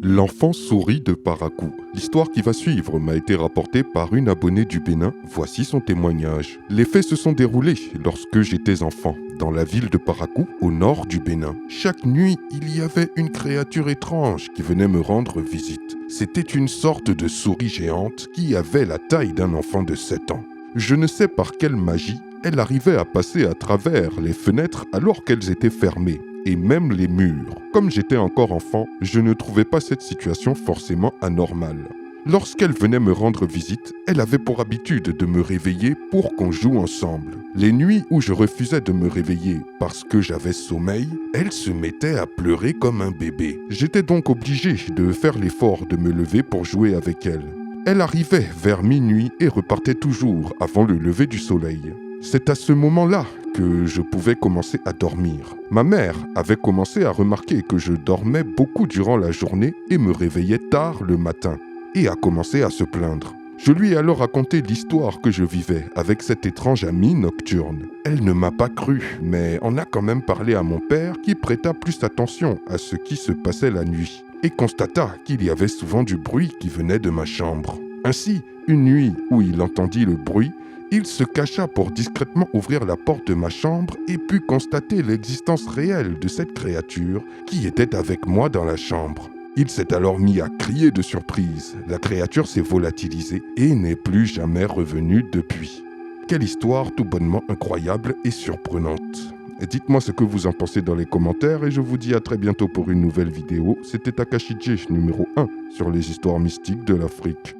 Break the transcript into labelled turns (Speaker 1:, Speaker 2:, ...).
Speaker 1: L'enfant souris de Parakou. L'histoire qui va suivre m'a été rapportée par une abonnée du Bénin. Voici son témoignage. Les faits se sont déroulés lorsque j'étais enfant, dans la ville de Parakou, au nord du Bénin. Chaque nuit, il y avait une créature étrange qui venait me rendre visite. C'était une sorte de souris géante qui avait la taille d'un enfant de 7 ans. Je ne sais par quelle magie, elle arrivait à passer à travers les fenêtres alors qu'elles étaient fermées, et même les murs. Comme j'étais encore enfant, je ne trouvais pas cette situation forcément anormale. Lorsqu'elle venait me rendre visite, elle avait pour habitude de me réveiller pour qu'on joue ensemble. Les nuits où je refusais de me réveiller parce que j'avais sommeil, elle se mettait à pleurer comme un bébé. J'étais donc obligé de faire l'effort de me lever pour jouer avec elle. Elle arrivait vers minuit et repartait toujours avant le lever du soleil. C'est à ce moment-là que je pouvais commencer à dormir. Ma mère avait commencé à remarquer que je dormais beaucoup durant la journée et me réveillais tard le matin, et a commencé à se plaindre. Je lui ai alors raconté l'histoire que je vivais avec cette étrange amie nocturne. Elle ne m'a pas cru, mais en a quand même parlé à mon père qui prêta plus attention à ce qui se passait la nuit et constata qu'il y avait souvent du bruit qui venait de ma chambre. Ainsi, une nuit où il entendit le bruit, il se cacha pour discrètement ouvrir la porte de ma chambre et put constater l'existence réelle de cette créature qui était avec moi dans la chambre. Il s'est alors mis à crier de surprise. La créature s'est volatilisée et n'est plus jamais revenue depuis. Quelle histoire tout bonnement incroyable et surprenante. Dites-moi ce que vous en pensez dans les commentaires et je vous dis à très bientôt pour une nouvelle vidéo. C'était Takashi J numéro 1 sur les histoires mystiques de l'Afrique.